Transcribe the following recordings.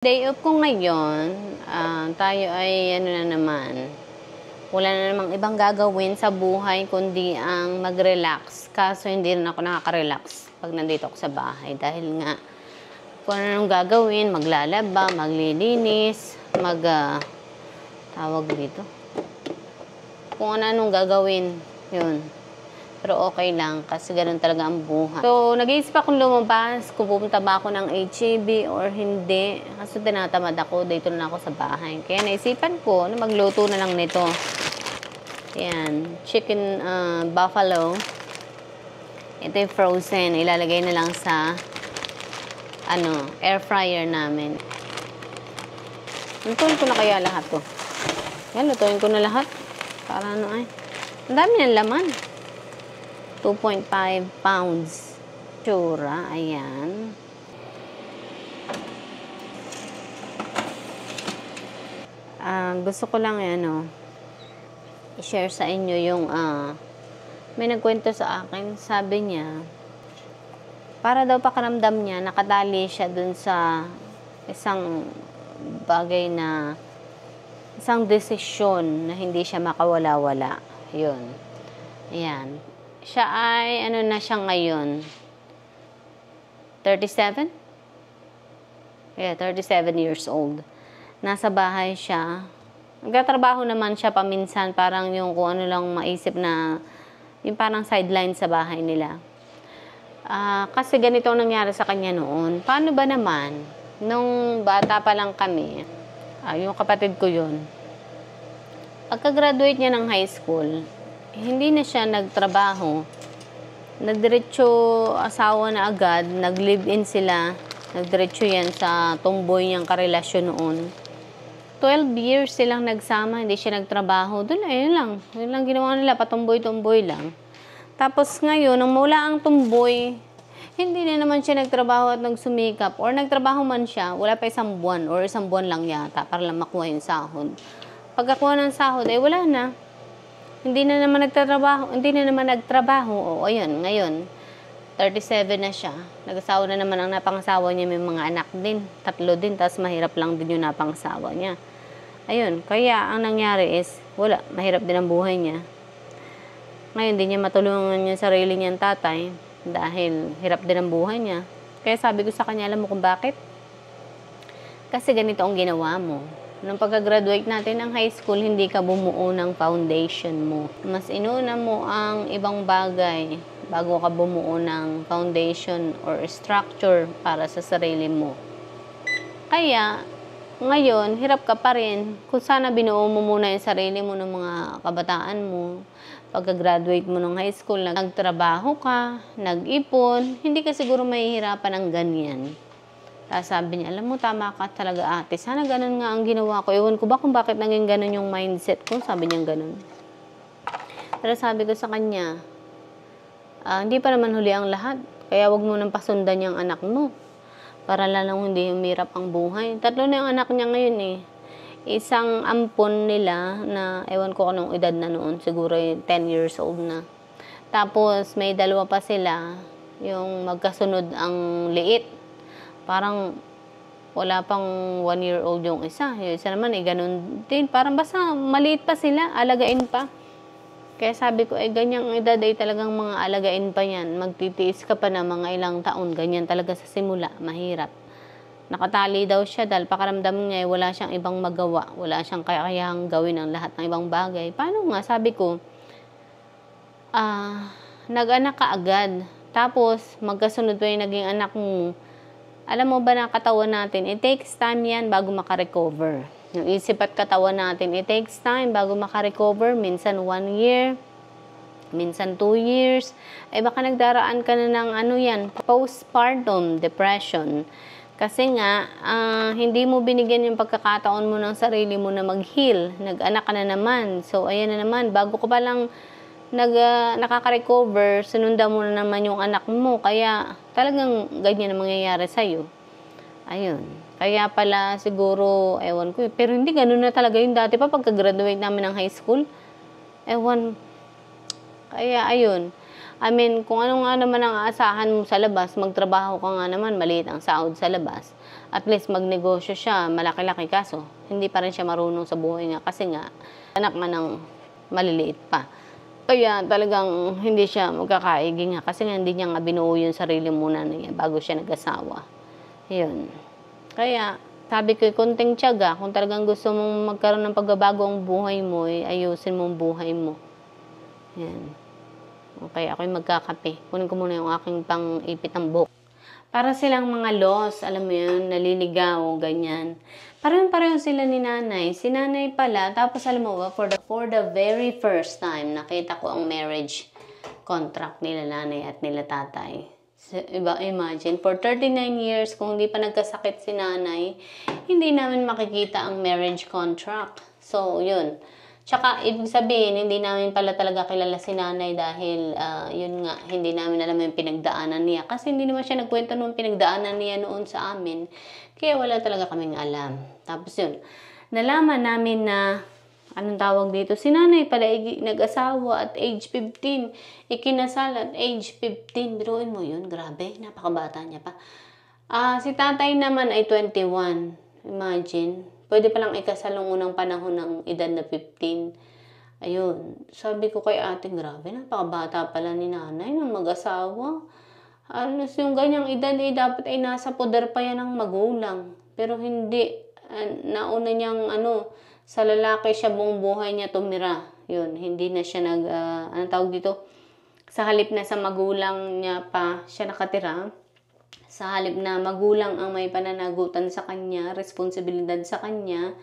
Day off ko ngayon, tayo ay ano na naman, wala na namang ibang gagawin sa buhay kundi ang mag-relax. Kaso hindi rin ako nakaka-relax pag nandito ako sa bahay dahil nga kung ano nang gagawin, maglalaba, maglilinis, tawag dito. Kung ano nung gagawin, yun. Pero okay lang kasi ganun talaga ang buhay. So, nag-iisip akong lumabas kung pupunta ba ako ng HEB or hindi. Kasi tinatamad ako, dito na ako sa bahay. Kaya naisipan ko na magluto na lang nito. Ayan, chicken buffalo. Ito yung frozen. Ilalagay na lang sa air fryer namin. Lutuin ko na kaya lahat to. Yan, lutuin ko na lahat. Para ano ay. Ang dami ng laman. 2.5 pounds. Tsura, ayan. Gusto ko lang i-share sa inyo yung may nagkwento sa akin. Sabi niya, para daw pakiramdam niya, nakadali siya dun sa isang bagay na isang desisyon na hindi siya makawala-wala. Yun. Ayan. Siya ay, na siya ngayon? 37? Yeah, 37 years old. Nasa bahay siya. Nagtatrabaho naman siya paminsan, parang yung kung ano lang maisip na, yung parang sideline sa bahay nila. Kasi ganito ang nangyari sa kanya noon. Paano ba naman? Nung bata pa lang kami, yung kapatid ko yun, pagka-graduate niya ng high school, hindi na siya nagtrabaho. Nagdiretso asawa na agad, nag-live-in sila. Nagdiretso yan sa tumboy niyang karelasyon noon. 12 years silang nagsama, hindi siya nagtrabaho. Doon, yun lang ginawa nila, patumboy-tumboy lang. Tapos ngayon, nang mula ang tumboy, hindi na naman siya nagtrabaho at nagsumikap. Or nagtrabaho man siya, wala pa isang buwan or isang buwan lang yata para lang makuha yung sahod. Pagkakuha ng sahod, wala na. Hindi na naman nagtrabaho. O, ayun, ngayon, 37 na siya. Nag-asawa na naman ang napangasawa niya, may mga anak din. 3 din, tapos mahirap lang din yung napangasawa niya. Ayun, kaya ang nangyari is, wala, mahirap din ang buhay niya. Ngayon, hindi niya matulungan yung sarili niyang tatay dahil hirap din ang buhay niya. Kaya sabi ko sa kanya, alam mo kung bakit? Kasi ganito ang ginawa mo. Nung pagka-graduate natin ng high school, hindi ka bumuo ng foundation mo. Mas inuna mo ang ibang bagay bago ka bumuo ng foundation or structure para sa sarili mo. Kaya, ngayon, hirap ka pa rin. Kung sana binuo mo muna yung sarili mo ng mga kabataan mo, pagka-graduate mo ng high school, nagtrabaho ka, nag-ipon, hindi ka siguro mahihirapan ng ganyan. Sabi niya, alam mo, tama ka talaga ate. Sana ganun nga ang ginawa ko. Ewan ko ba kung bakit naging ganun yung mindset ko. Sabi niya ganun. Pero sabi ko sa kanya, hindi pa naman huli ang lahat. Kaya wag mo nang pasundan yung anak mo. Para lalong hindi umirap ang buhay. 3 na yung anak niya ngayon eh. Isang ampon nila na, ewan ko anong edad na noon. Siguro 10 years old na. Tapos may 2 pa sila. Yung magkasunod ang liit. Parang wala pang 1 year old yung isa. Yung isa naman ganun din. Parang basta maliit pa sila, alagain pa. Kaya sabi ko, ganyang edad ay talagang mga alagain pa yan. Magtitiis ka pa na mga ilang taon. Ganyan talaga sa simula, mahirap. Nakatali daw siya dahil pakaramdam niya wala siyang ibang magawa. Wala siyang kakayahang gawin ang lahat ng ibang bagay. Paano nga? Sabi ko, nag-anak ka agad. Tapos, magkasunod pa yung naging anak mo. Alam mo ba na katawan natin, it takes time yan bago makarecover. Yung isip at katawan natin, it takes time bago makarecover. Minsan 1 year, minsan 2 years. Baka nagdaraan ka na ng postpartum depression. Kasi nga, hindi mo binigyan yung pagkakataon mo ng sarili mo na mag-heal. Nag-anak ka na naman. So, ayan na naman, bago ko pa lang nakaka-recover, sinundan mo na naman yung anak mo. Kaya talagang ganyan ang mangyayari sa'yo. Ayun. Kaya pala siguro, ewan ko. Pero hindi ganun na talaga yung dati pa pagka-graduate namin ng high school. Ewan. Kaya ayun. I mean, kung ano nga naman ang aasahan mo sa labas, magtrabaho ka nga naman, maliit ang sahod sa labas. at least magnegosyo siya, malaki-laki, kaso hindi pa rin siya marunong sa buhay nga kasi nga anak nga ng maliliit pa. Kaya talagang hindi siya magkakaigi nga kasi nga hindi niya nga binuo yung sarili muna niya bago siya nag-asawa. Yun. Kaya sabi ko, konting tiyaga, kung talagang gusto mong magkaroon ng pagbabago ang buhay mo, ayusin mo ang buhay mo. Yan. Okay, ako'y magkakape. Kunin ko muna yung aking pang-ipit ng buhok. Para silang mga lost, alam mo yun, naliligaw, ganyan. Parang-pareho sila ni nanay. Si nanay pala, tapos alam mo ba, for the very first time, nakita ko ang marriage contract nila nanay at nila tatay. So, imagine, for 39 years, kung hindi pa nagkasakit si nanay, hindi namin makikita ang marriage contract. So, yun. Tsaka, ibig sabihin, hindi namin pala talaga kilala si nanay dahil, yun nga, hindi namin alam yung pinagdaanan niya. Kasi hindi naman siya nagkwento nung pinagdaanan niya noon sa amin. Kaya wala talaga kaming alam. Tapos yun, nalaman namin na, anong tawag dito, si nanay pala nag-asawa at age 15. Ikinasal at age 15. Biruin mo yun, grabe, napakabata niya pa. Si tatay naman ay 21. Imagine. Pwede palang ikasal ng unang panahon ng edad na 15. Ayun. Sabi ko kay ate, grabe, napakabata pala ni nanay nang mag-asawa. Alos yung ganyang edad dapat ay nasa poder pa yan ng magulang. Pero hindi. Nauna niyang sa lalaki siya buong buhay niya tumira. Yun, hindi na siya anong tawag dito? Sa halip na sa magulang niya pa siya nakatira. Sa halip na magulang ang may pananagutan sa kanya, responsibilidad sa kanya,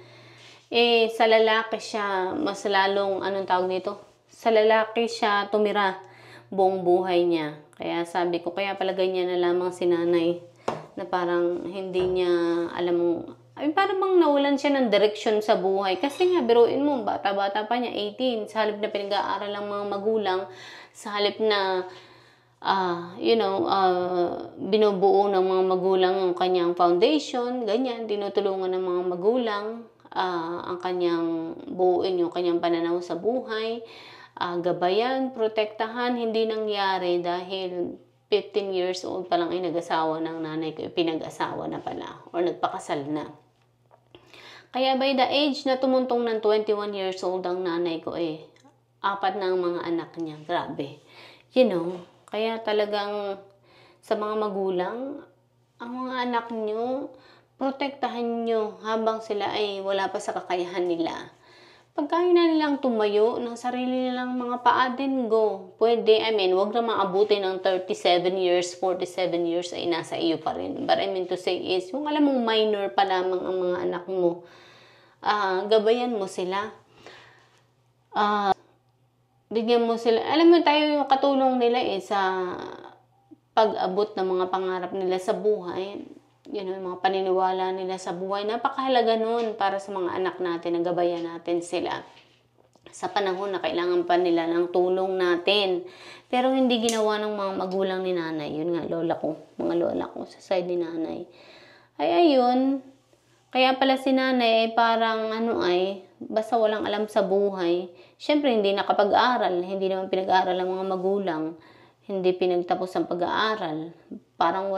sa lalaki siya, mas lalong, anong tawag nito? Sa lalaki siya tumira buong buhay niya. Kaya sabi ko, kaya pala ganyan na lamang si nanay, na parang hindi niya alam, ay parang bang nawalan siya ng direksyon sa buhay. Kasi nga, biruin mo, bata-bata pa niya, 18, sa halip na pinag-aaral ng mga magulang, sa halip na binubuo ng mga magulang ang kanyang foundation, ganyan, tinutulungan ng mga magulang ang kanyang buuin yung kanyang pananaw sa buhay, gabayan, protektahan, hindi nangyari dahil 15 years old pa lang ay nag-asawa ng nanay ko, pinag-asawa na pala, or nagpakasal na. Kaya by the age na tumuntong ng 21 years old ang nanay ko, 4 na ang mga anak niya, grabe. Kaya talagang sa mga magulang, ang mga anak nyo, protektahan nyo habang sila ay wala pa sa kakayahan nila. Pagkaya na nilang tumayo ng sarili nilang mga paa din, go. Pwede, wag na maabuti ng 37 years, 47 years ay nasa iyo pa rin. But I mean to say is, yung alam mong minor pa lamang ang mga anak mo, gabayan mo sila. Bigyan mo sila, alam mo tayo yung katulong nila sa pag-abot ng mga pangarap nila sa buhay. Yung mga paniniwala nila sa buhay. Napakahalaga nun para sa mga anak natin, na gabayan natin sila. Sa panahon na kailangan pa nila ng tulong natin. Pero hindi ginawa ng mga magulang ni nanay. Yun nga, mga lola ko sa side ni nanay. Ay ayun, kaya pala si nanay ay parang basta walang alam sa buhay. Siyempre, hindi nakapag-aral. Hindi naman pinag-aaral ang mga magulang. Hindi pinagtapos ang pag-aaral. Parang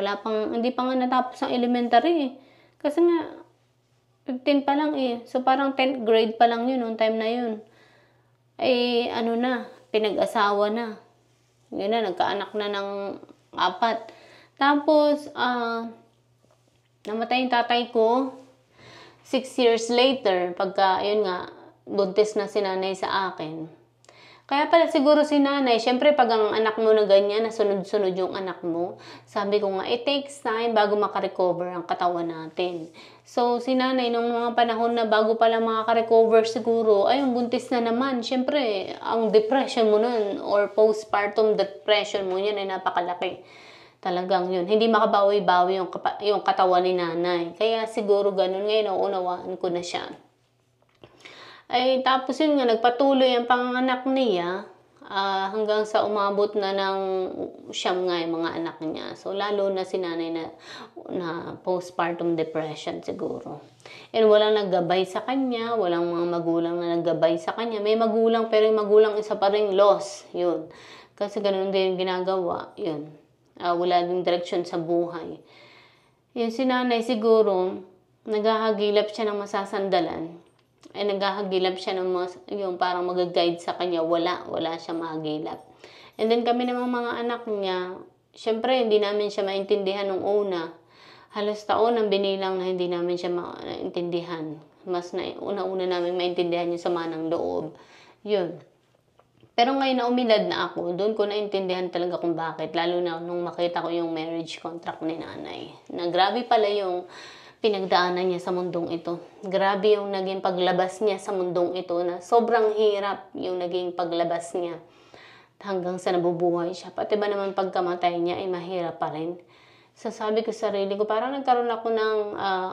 hindi pa nga natapos ang elementary. Kasi nga, 15 pa lang So, parang 10th grade pa lang yun, noong time na yun. Pinag-asawa na. Yun na, nagkaanak na ng 4. Tapos, namatay yung tatay ko. 6 years later, pagka, yun nga, buntis na si nanay sa akin. Kaya pala siguro si nanay, syempre pag ang anak mo na ganyan, nasunod-sunod yung anak mo, sabi ko nga, it takes time bago makarecover ang katawan natin. So, si nanay, nung mga panahon na bago pala makaka-recover siguro, yung buntis na naman. Syempre, ang depression mo nun, or postpartum depression mo, yun ay napakalaki. Talagang yun. Hindi makabawi-bawi yung katawan ni nanay. Kaya siguro ganun. Ngayon, naunawaan ko na siya. Tapos yun nga, nagpatuloy ang panganganak niya hanggang sa umabot na ng siyam nga yung mga anak niya. So, lalo na si nanay na postpartum depression siguro. And walang naggabay sa kanya, walang mga magulang na naggabay sa kanya. May magulang, pero yung magulang isa pa ring loss. Yun. Kasi ganun din yung ginagawa. Yun. Wala din direksyon sa buhay. Yung si nanay siguro, naghahagilap siya ng masasandalan. Naghahagilap siya ng yung parang mag-guide sa kanya. Wala siya mahagilap. And then kami namang mga anak niya, syempre hindi namin siya maintindihan nung una. Halos taon ang binilang na hindi namin siya maintindihan. Mas na una-una namin maintindihan yung sama ng loob. Yun. Pero ngayon na umilad na ako, doon ko naintindihan talaga kung bakit. Lalo na nung makita ko yung marriage contract ni nanay. Na grabe pala yung pinagdaanan niya sa mundong ito. Grabe yung naging paglabas niya sa mundong ito na sobrang hirap yung naging paglabas niya. Hanggang sa nabubuhay siya. Pati ba naman pagkamatay niya ay mahirap pa rin. So sabi ko sa sarili ko, parang nagkaroon ako ng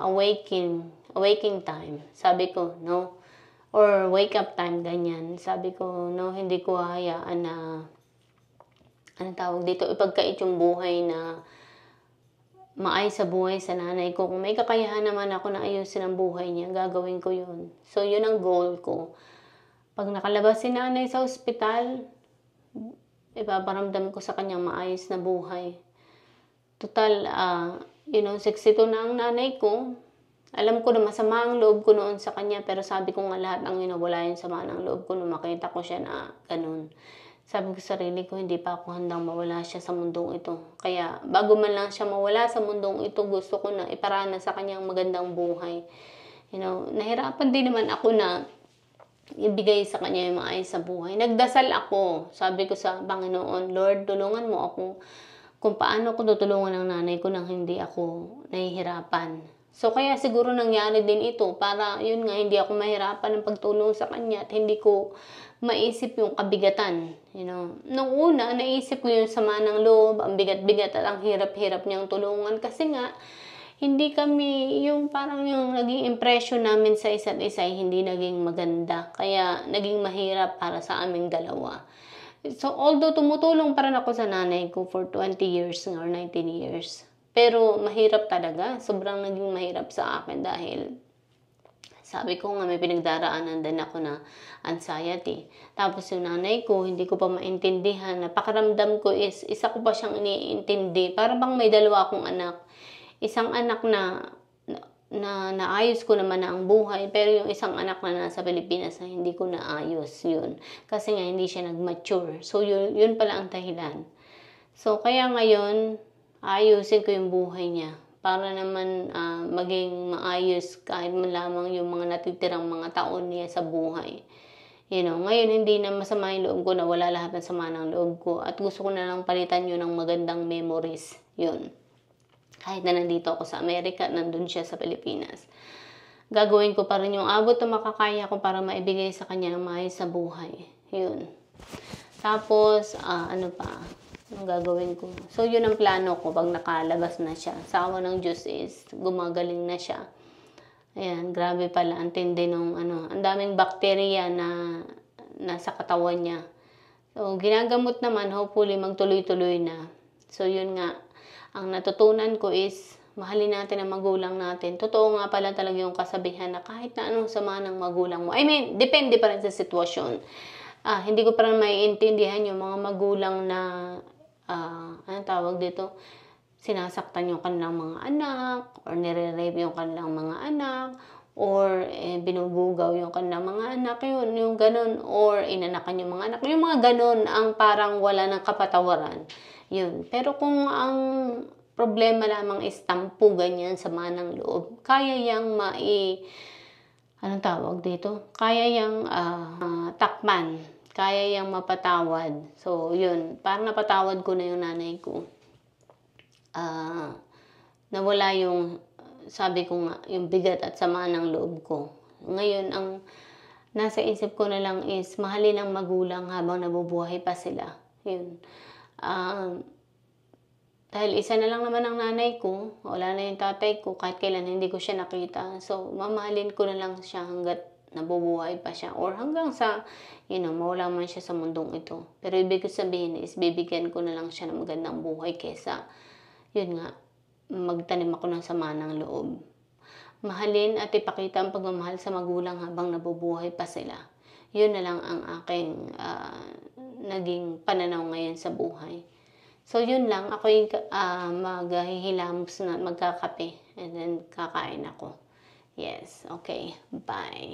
awakening time. Sabi ko, no. Or wake up time, ganyan. Sabi ko, no, hindi ko hayaan na, anong tawag dito, ipagkait yung buhay na maayos sa buhay sa nanay ko. Kung may kakayahan naman ako na ayusin ang buhay niya, gagawin ko yun. So, yun ang goal ko. Pag nakalabas si nanay sa ospital, ipaparamdam ko sa kanyang maayos na buhay. Total, 62 na ang nanay ko. Alam ko na masama ang loob ko noon sa kanya, pero sabi ko nga lahat ang wala yung sama ng loob ko nung makita ko siya na ganun. Sabi ko sa sarili ko, hindi pa ako handang mawala siya sa mundong ito. Kaya bago man lang siya mawala sa mundong ito, gusto ko na iparana sa kanyang magandang buhay. Nahirapan din naman ako na ibigay sa kanya yung maayos sa buhay. Nagdasal ako. Sabi ko sa Panginoon, Lord, tulungan mo ako kung paano ko tutulungan ang nanay ko nang hindi ako nahihirapan. So, kaya siguro nangyari din ito para, yun nga, hindi ako mahirapan ng pagtulong sa kanya at hindi ko maisip yung kabigatan. Nung una, naisip ko yung sama ng loob, ang bigat-bigat at ang hirap-hirap niyang tulungan kasi nga, hindi kami, yung parang yung naging impression namin sa isa't isa ay hindi naging maganda. Kaya, naging mahirap para sa aming dalawa. So, although tumutulong pa rin ako sa nanay ko for 20 years or 19 years, pero mahirap talaga. Sobrang naging mahirap sa akin dahil sabi ko nga may pinagdaraanan din ako na anxiety. Tapos yung nanay ko, hindi ko pa maintindihan. Napakaramdam ko is, isa ko pa siyang iniintindi. Para bang may dalawa akong anak. Isang anak na naayos ko naman na ang buhay, pero yung isang anak na nasa Pilipinas na hindi ko naayos yun. Kasi nga hindi siya nag-mature. So yun pala ang dahilan. So kaya ngayon, ayusin ko yung buhay niya para naman maging maayos kahit man lamang yung mga natitirang mga taon niya sa buhay. Ngayon hindi na masama yung loob ko na wala lahat ng sama ng loob ko at gusto ko na lang palitan yun ng magandang memories. Yun. Kahit na nandito ako sa Amerika, nandun siya sa Pilipinas. Gagawin ko pa rin yung abot na makakaya ko para maibigay sa kanya ng maayos sa buhay. Yun. Tapos, ano pa? Ang gagawin ko. So, yun ang plano ko pag nakalabas na siya. Sa awa ng Diyos is, gumagaling na siya. Ayan, grabe pala. Ang tindi nung ang daming bakterya na nasa katawan niya. So, ginagamot naman, hopefully, magtuloy-tuloy na. So, yun nga. Ang natutunan ko is, mahalin natin ang magulang natin. Totoo nga pala talaga yung kasabihan na kahit na anong sama ng magulang mo. I mean, depende pa rin sa sitwasyon. Hindi ko pa rin maiintindihan yung mga magulang na anong tawag dito, sinasaktan yung kanilang mga anak, or nire-rape yung kanilang mga anak, or binubugaw yung kanilang mga anak, yung ganun, or inanakan yung mga anak, yung mga ganun, ang parang wala ng kapatawaran. Yun. Pero kung ang problema lamang is tampo, ganyan, sama ng loob, kaya yang anong tawag dito? Kaya yang takpan. Kaya yang mapatawad. So, yun. Parang napatawad ko na yung nanay ko. Nawala yung, sabi ko nga, yung bigat at sama ng loob ko. Ngayon, ang nasa isip ko na lang is, mahalin ang magulang habang nabubuhay pa sila. Yun. Dahil isa na lang naman ang nanay ko, wala na yung tatay ko, kahit kailan hindi ko siya nakita. So, mamahalin ko na lang siya hanggat nabubuhay pa siya or hanggang sa mawala man siya sa mundong ito. Pero ibig ko sabihin is bibigyan ko na lang siya ng magandang buhay kesa yun nga, magtanim ako ng sama ng loob. Mahalin at ipakita ang pagmamahal sa magulang habang nabubuhay pa sila. Yun na lang ang aking naging pananaw ngayon sa buhay. So, yun lang. Ako yung maghihilamos na magkakape and then kakain ako. Yes, okay. Bye.